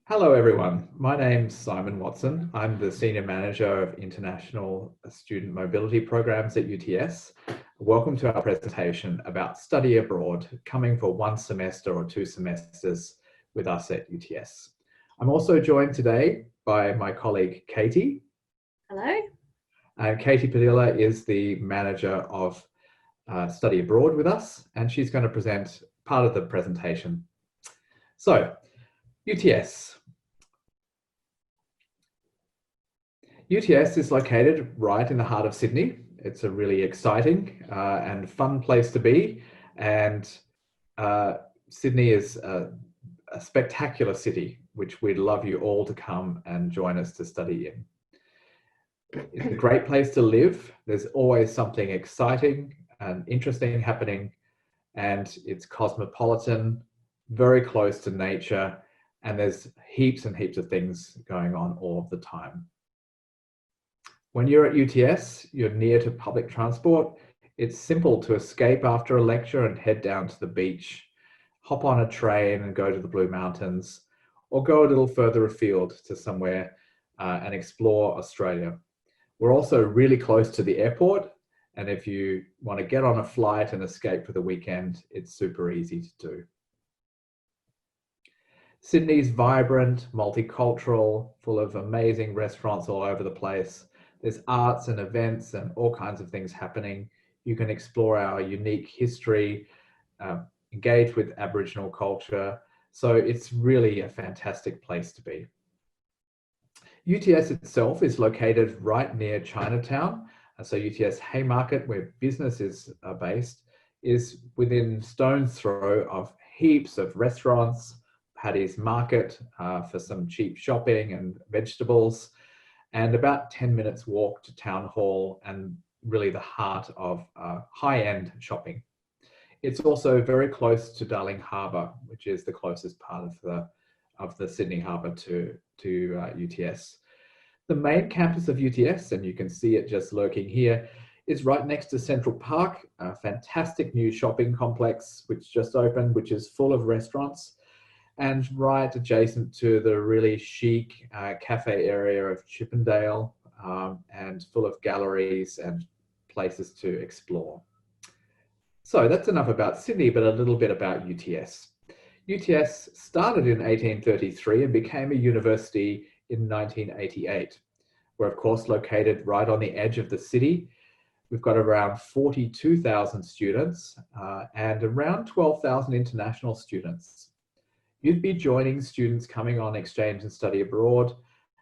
Hello, everyone. My name's Simon Watson. I'm the Senior Manager of International Student Mobility Programs at UTS. Welcome to our presentation about study abroad, coming for one semester or 2 semesters with us at UTS. I'm also joined today by my colleague, Katie. Hello. And Katie Padilla is the Manager of Study Abroad with us, and she's going to present part of the presentation. So, UTS. UTS is located right in the heart of Sydney. It's a really exciting and fun place to be. And Sydney is a spectacular city, which we'd love you all to come and join us to study in. It's a great place to live. There's always something exciting and interesting happening. And it's cosmopolitan, very close to nature. And there's heaps and heaps of things going on all of the time. When you're at UTS, you're near to public transport. It's simple to escape after a lecture and head down to the beach, hop on a train and go to the Blue Mountains, or go a little further afield to somewhere and explore Australia. We're also really close to the airport, and if you want to get on a flight and escape for the weekend, it's super easy to do. Sydney's vibrant, multicultural, full of amazing restaurants all over the place. There's arts and events and all kinds of things happening. You can explore our unique history, engage with Aboriginal culture. So it's really a fantastic place to be. UTS itself is located right near Chinatown. So UTS Haymarket, where business is based, is within stone's throw of heaps of restaurants, Paddy's Market for some cheap shopping and vegetables, and about 10 minutes walk to Town Hall and really the heart of high-end shopping. It's also very close to Darling Harbour, which is the closest part of the Sydney Harbour to UTS. The main campus of UTS, and you can see it just lurking here, is right next to Central Park, a fantastic new shopping complex which just opened, which is full of restaurants, and right adjacent to the really chic cafe area of Chippendale and full of galleries and places to explore. So that's enough about Sydney, but a little bit about UTS. UTS started in 1833 and became a university in 1988. We're of course located right on the edge of the city. We've got around 42,000 students and around 12,000 international students. You'd be joining students coming on exchange and study abroad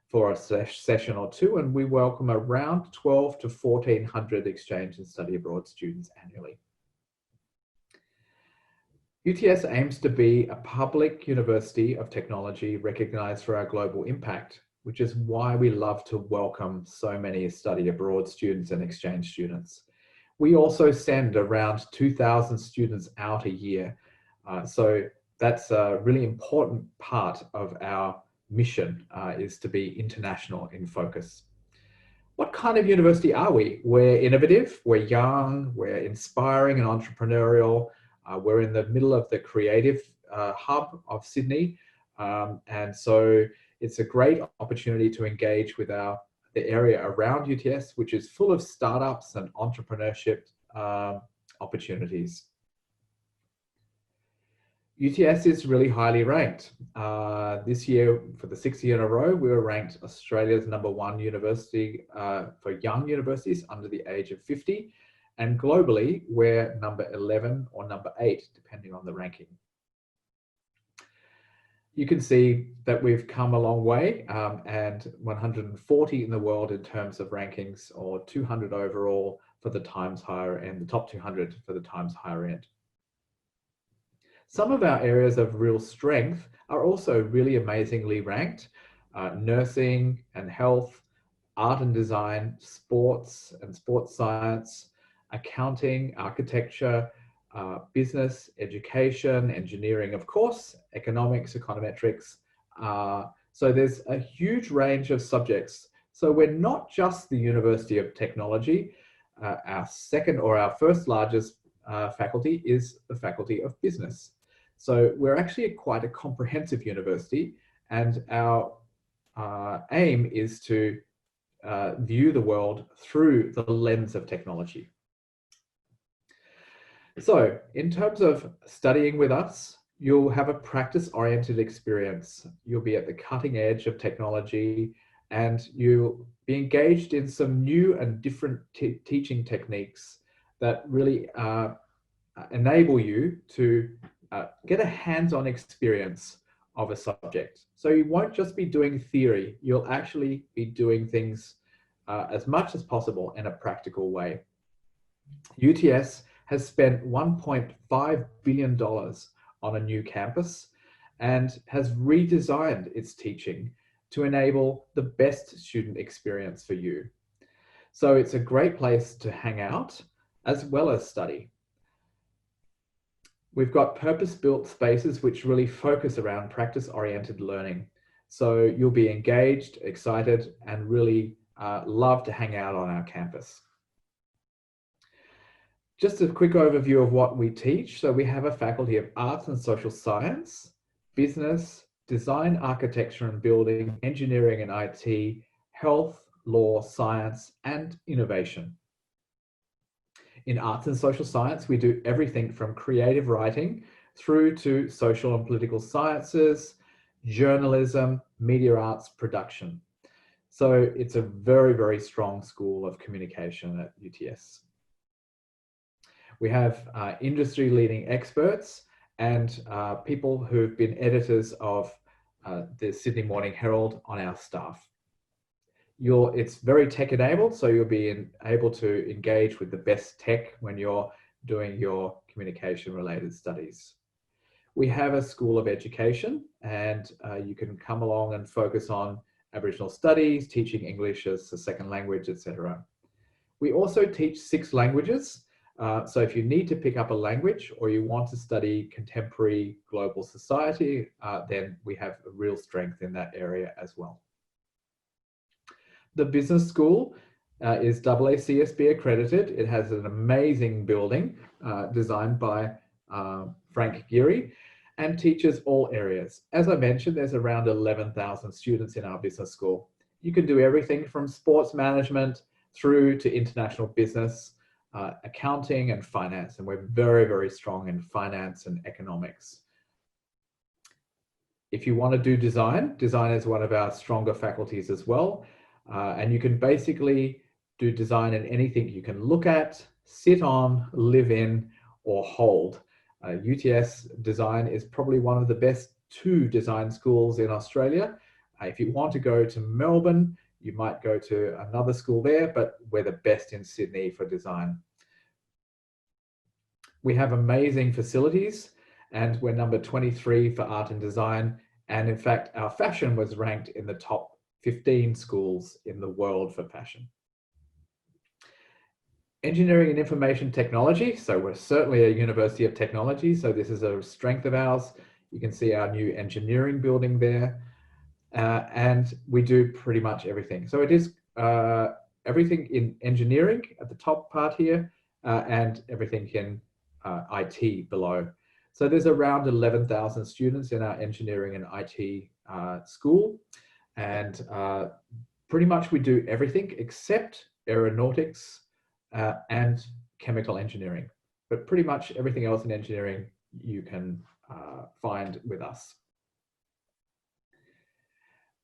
for a session or two, and we welcome around 12 to 1,400 exchange and study abroad students annually. UTS aims to be a public university of technology recognized for our global impact, which is why we love to welcome so many study abroad students and exchange students. We also send around 2,000 students out a year. So that's a really important part of our mission, is to be international in focus. What kind of university are we? We're innovative, we're young, we're inspiring and entrepreneurial. We're in the middle of the creative hub of Sydney. And so it's a great opportunity to engage with the area around UTS, which is full of startups and entrepreneurship opportunities. UTS is really highly ranked. This year, for the 6th year in a row, we were ranked Australia's #1 university for young universities under the age of 50. And globally, we're number 11 or number 8, depending on the ranking. You can see that we've come a long way, and 140 in the world in terms of rankings, or 200 overall for the Times Higher End, the top 200 for the Times Higher End. Some of our areas of real strength are also really amazingly ranked. Nursing and health, art and design, sports and sports science, accounting, architecture, business, education, engineering, of course, economics, econometrics. So there's a huge range of subjects. So we're not just the University of Technology. Our second or our first largest faculty is the Faculty of Business. So we're actually quite a comprehensive university, And our aim is to view the world through the lens of technology. So in terms of studying with us, you'll have a practice-oriented experience. You'll be at the cutting edge of technology, and you'll be engaged in some new and different teaching techniques that really enable you to get a hands-on experience of a subject. So you won't just be doing theory, you'll actually be doing things as much as possible in a practical way. UTS has spent $1.5 billion on a new campus and has redesigned its teaching to enable the best student experience for you. So it's a great place to hang out as well as study. We've got purpose-built spaces which really focus around practice-oriented learning. So you'll be engaged, excited, and really love to hang out on our campus. Just a quick overview of what we teach. So we have a faculty of arts and social science, business, design, architecture and building, engineering and IT, health, law, science, and innovation. In arts and social science, we do everything from creative writing through to social and political sciences, journalism, media arts, production. So it's a very, very strong school of communication at UTS. We have industry-leading experts and people who've been editors of the Sydney Morning Herald on our staff. It's very tech-enabled, so you'll be able to engage with the best tech when you're doing your communication-related studies. We have a School of Education, and you can come along and focus on Aboriginal studies, teaching English as a second language, etc. We also teach 6 languages. So if you need to pick up a language or you want to study contemporary global society, then we have a real strength in that area as well. The business school is AACSB accredited. It has an amazing building designed by Frank Geary and teaches all areas. As I mentioned, there's around 11,000 students in our business school. You can do everything from sports management through to international business, accounting and finance, and we're very, very strong in finance and economics. If you want to do design, design is one of our stronger faculties as well, and you can basically do design in anything you can look at, sit on, live in, or hold. UTS design is probably one of the best 2 design schools in Australia. If you want to go to Melbourne, you might go to another school there, but we're the best in Sydney for design. We have amazing facilities, and we're number 23 for art and design. And in fact, our fashion was ranked in the top 15 schools in the world for fashion. Engineering and information technology. So we're certainly a university of technology. So this is a strength of ours. You can see our new engineering building there. And we do pretty much everything. So it is everything in engineering at the top part here, and everything in IT below. So there's around 11,000 students in our engineering and IT school. And pretty much we do everything except aeronautics and chemical engineering. But pretty much everything else in engineering you can find with us.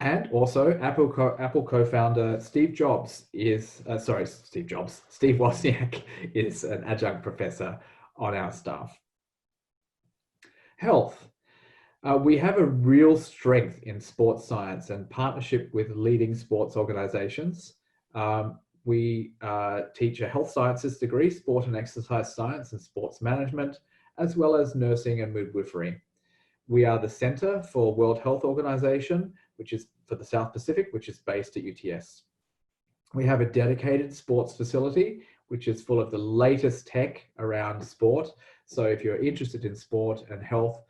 And also, Apple co-founder Steve Wozniak is an adjunct professor on our staff. Health. We have a real strength in sports science and partnership with leading sports organizations. We teach a health sciences degree, sport and exercise science and sports management, as well as nursing and midwifery. We are the Center for World Health Organization, which is for the South Pacific, which is based at UTS. We have a dedicated sports facility, which is full of the latest tech around sport. So if you're interested in sport and health,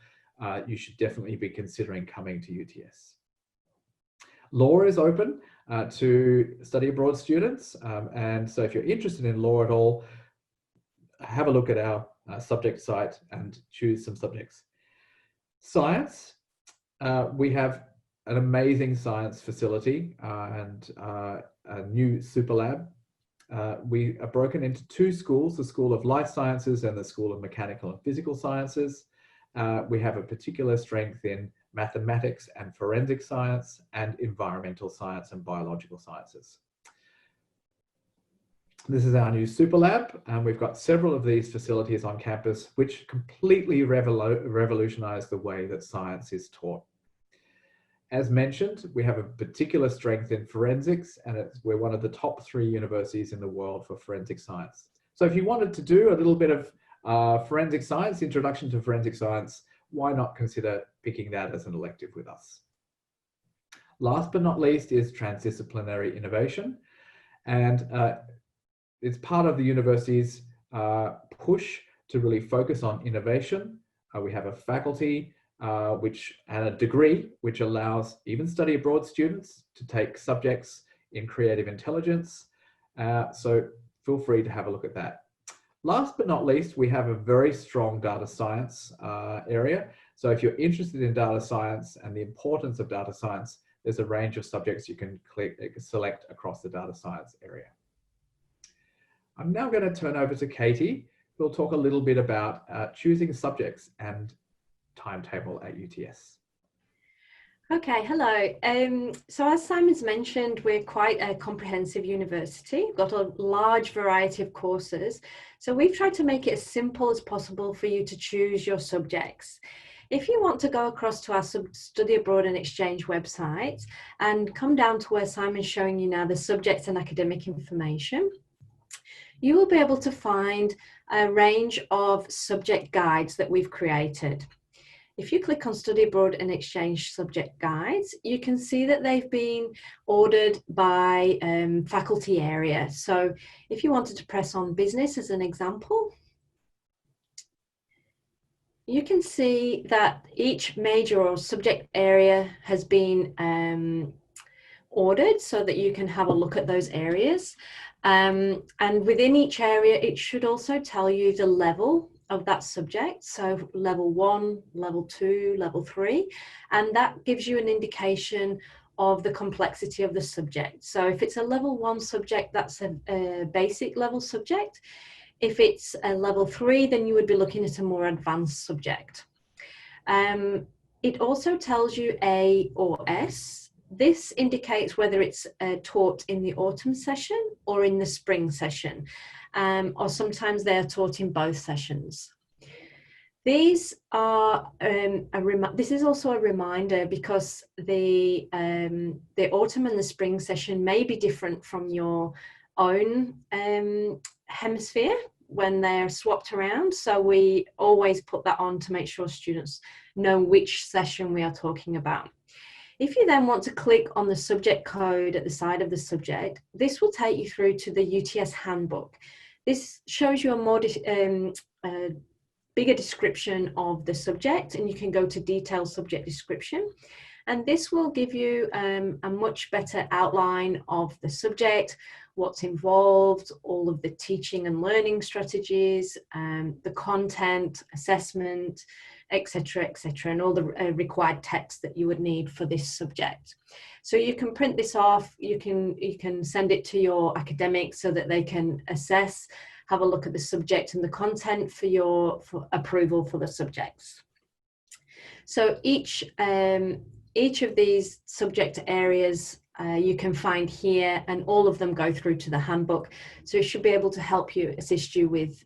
you should definitely be considering coming to UTS. Law is open to study abroad students. And so if you're interested in law at all, have a look at our subject site and choose some subjects. Science, we have an amazing science facility and a new super lab. We are broken into two schools, the School of Life Sciences and the School of Mechanical and Physical Sciences. We have a particular strength in mathematics and forensic science and environmental science and biological sciences. This is our new super lab, and we've got several of these facilities on campus which completely revolutionize the way that science is taught. As mentioned, we have a particular strength in forensics, and we're one of the top 3 universities in the world for forensic science. So if you wanted to do a little bit of forensic science, introduction to forensic science, why not consider picking that as an elective with us? Last but not least is transdisciplinary innovation. And it's part of the university's push to really focus on innovation. We have a faculty and a degree which allows even study abroad students to take subjects in creative intelligence. So feel free to have a look at that. Last but not least, we have a very strong data science area. So if you're interested in data science and the importance of data science, there's a range of subjects you can select across the data science area. I'm now going to turn over to Katie, who will talk a little bit about choosing subjects and timetable at UTS. Okay, hello. So as Simon's mentioned, we're quite a comprehensive university. We've got a large variety of courses. So we've tried to make it as simple as possible for you to choose your subjects. If you want to go across to our Study Abroad and Exchange website and come down to where Simon's showing you now the subjects and academic information, you will be able to find a range of subject guides that we've created. If you click on Study Abroad and Exchange subject guides, you can see that they've been ordered by faculty area. So if you wanted to press on business as an example, you can see that each major or subject area has been ordered so that you can have a look at those areas. And within each area, it should also tell you the level of that subject. So level 1, level 2, level 3, and that gives you an indication of the complexity of the subject. So if it's a level 1 subject, that's a basic level subject. If it's a level 3, then you would be looking at a more advanced subject. It also tells you A or S. This indicates whether it's taught in the autumn session or in the spring session, or sometimes they're taught in both sessions. These are this is also a reminder because the autumn and the spring session may be different from your own hemisphere when they're swapped around. So we always put that on to make sure students know which session we are talking about. If you then want to click on the subject code at the side of the subject, this will take you through to the UTS handbook. This shows you a more bigger description of the subject, and you can go to detailed subject description. And this will give you a much better outline of the subject, what's involved, all of the teaching and learning strategies, the content, assessment, etc., and all the required text that you would need for this subject. So you can print this off, you can send it to your academics so that they can assess, have a look at the subject and the content for approval for the subjects. So each of these subject areas you can find here, and all of them go through to the handbook. So it should be able to help you, assist you with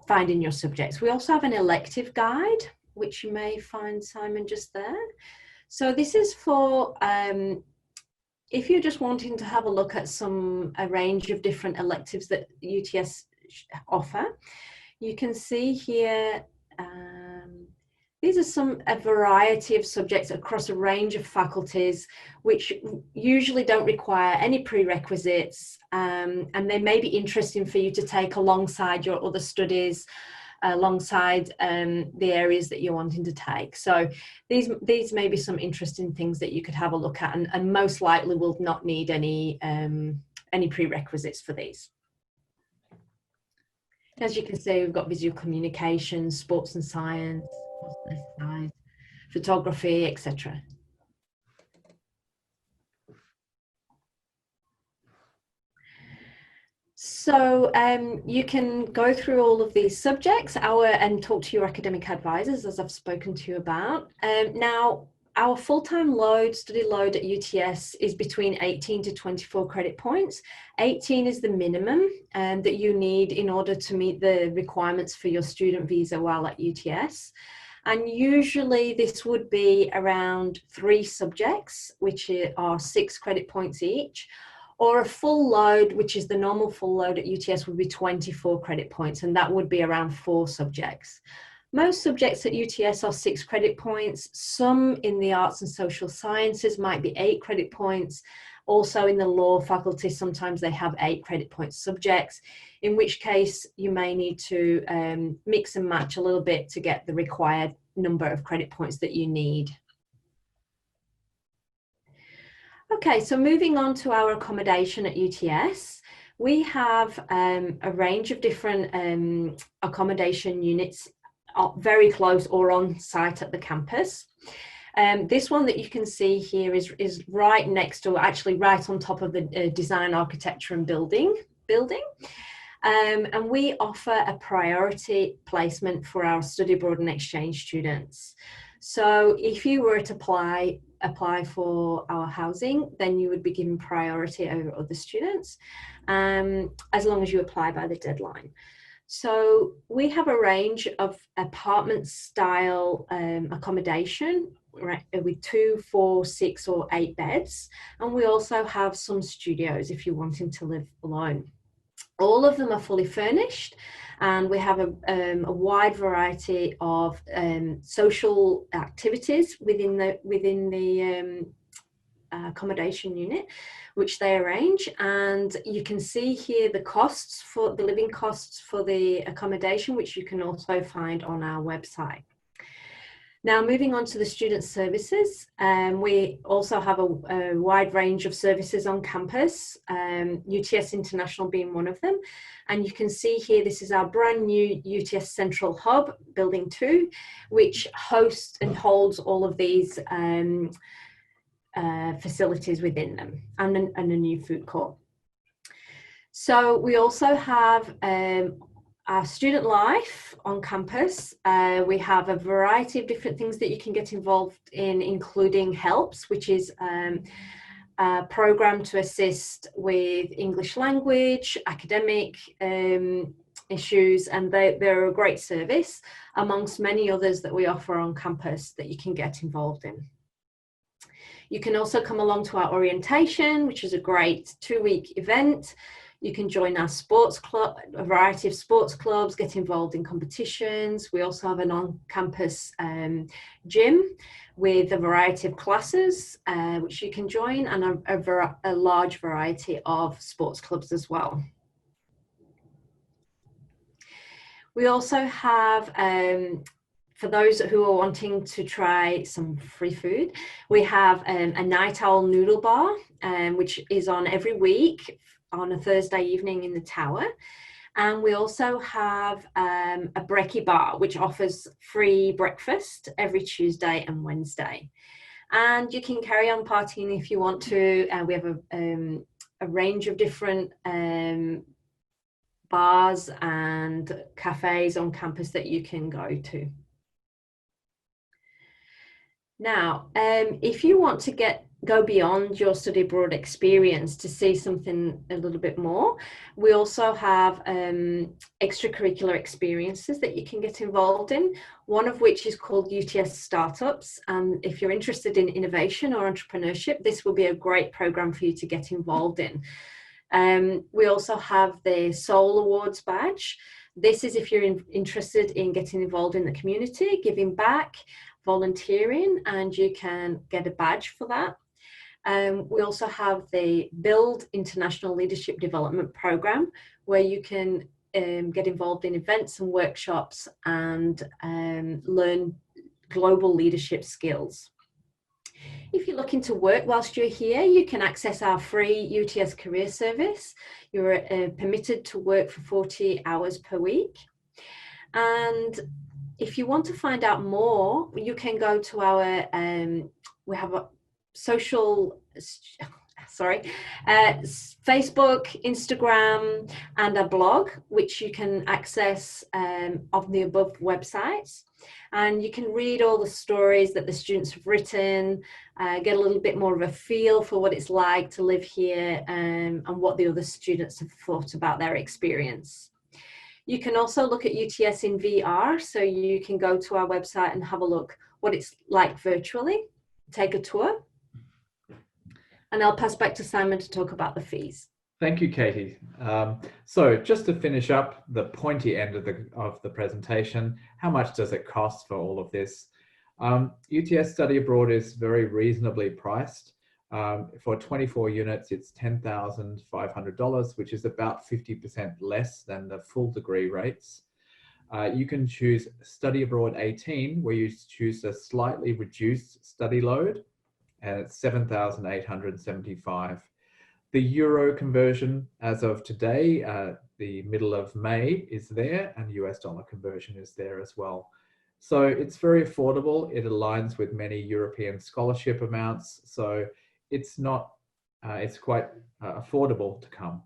finding your subjects. We also have an elective guide, which you may find, Simon, just there. So this is for if you're just wanting to have a look at a range of different electives that UTS offer. You can see here these are a variety of subjects across a range of faculties, which usually don't require any prerequisites, and they may be interesting for you to take alongside your other studies, alongside the areas that you're wanting to take. So these may be some interesting things that you could have a look at, and most likely will not need any prerequisites for these. As you can see, we've got visual communication, sports and science, exercise, photography, etc. So you can go through all of these subjects and talk to your academic advisors, as I've spoken to you about. Now, our full-time study load at UTS is between 18 to 24 credit points. 18 is the minimum that you need in order to meet the requirements for your student visa while at UTS. And usually this would be around 3 subjects, which are 6 credit points each, or a full load, which is the normal full load at UTS, would be 24 credit points, and that would be around 4 subjects. Most subjects at UTS are 6 credit points. Some in the arts and social sciences might be 8 credit points. Also in the law faculty, sometimes they have 8 credit point subjects, in which case you may need to mix and match a little bit to get the required number of credit points that you need. Okay, so moving on to our accommodation at UTS, we have a range of different accommodation units very close or on site at the campus. This one that you can see here is right next to, actually right on top of the design, architecture and building. And we offer a priority placement for our study abroad and exchange students. So if you were to apply for our housing, then you would be given priority over other students, as long as you apply by the deadline. So we have a range of apartment style accommodation, right, with 2, 4, 6 or 8 beds. And we also have some studios if you're wanting to live alone. All of them are fully furnished, and we have a wide variety of social activities within the accommodation unit, which they arrange. And you can see here the costs for the living costs for the accommodation, which you can also find on our website. Now, moving on to the student services, we also have a wide range of services on campus, UTS International being one of them. And you can see here, this is our brand new UTS Central Hub, Building 2, which hosts and holds all of these facilities within them, and a new food court. So we also have our student life on campus. We have a variety of different things that you can get involved in, including HELPS, which is a program to assist with English language, academic issues, and they're a great service amongst many others that we offer on campus that you can get involved in. You can also come along to our orientation, which is a great 2-week event. You can join our sports club, a variety of sports clubs, get involved in competitions. We also have an on-campus gym with a variety of classes, which you can join, and a large variety of sports clubs as well. We also have, for those who are wanting to try some free food, we have a night owl noodle bar, which is on every week on a Thursday evening in the tower. And we also have a brekkie bar, which offers free breakfast every Tuesday and Wednesday. And you can carry on partying if you want to. We have a range of different bars and cafes on campus that you can go to. Now, if you want to go beyond your study abroad experience to see something a little bit more, we also have extracurricular experiences that you can get involved in, one of which is called UTS Startups. And if you're interested in innovation or entrepreneurship, this will be a great program for you to get involved in. We also have the Soul Awards badge. This is if you're interested in getting involved in the community, giving back, volunteering, and you can get a badge for that. We also have the Build International Leadership Development Program, where you can get involved in events and workshops and learn global leadership skills. If you're looking to work whilst you're here, you can access our free UTS career service. You're permitted to work for 40 hours per week. And if you want to find out more, you can go to our, we have a social, sorry, Facebook, Instagram, and a blog, which you can access of the above websites. And you can read all the stories that the students have written, get a little bit more of a feel for what it's like to live here, and what the other students have thought about their experience. You can also look at UTS in VR, so you can go to our website and have a look what it's like virtually, take a tour. And I'll pass back to Simon to talk about the fees. Thank you, Katie. So just to finish up the pointy end of the presentation, how much does it cost for all of this? UTS Study Abroad is very reasonably priced. For 24 units, it's $10,500, which is about 50% less than the full degree rates. You can choose Study Abroad 18, where you choose a slightly reduced study load, and it's $7,875. The euro conversion as of today, the middle of May, is there, and US dollar conversion is there as well. So it's very affordable. It aligns with many European scholarship amounts. So it's not, it's quite affordable to come.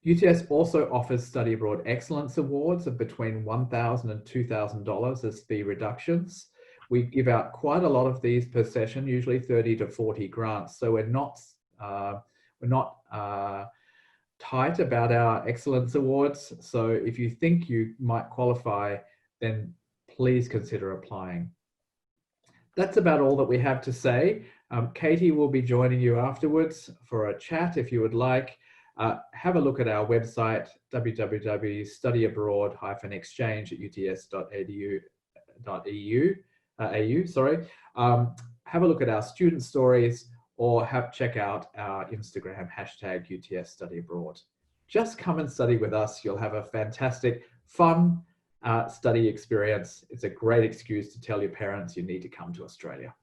UTS also offers Study Abroad Excellence Awards of between $1,000 and $2,000 as fee reductions. We give out quite a lot of these per session, usually 30 to 40 grants. So we're not tight about our Excellence Awards. So if you think you might qualify, then please consider applying. That's about all that we have to say. Katie will be joining you afterwards for a chat if you would like. Have a look at our website, www.studyabroad-ex-change.uts.edu.au. Have a look at our student stories, or check out our Instagram, #UTS Study Abroad. Just come and study with us. You'll have a fantastic, fun study experience. It's a great excuse to tell your parents you need to come to Australia.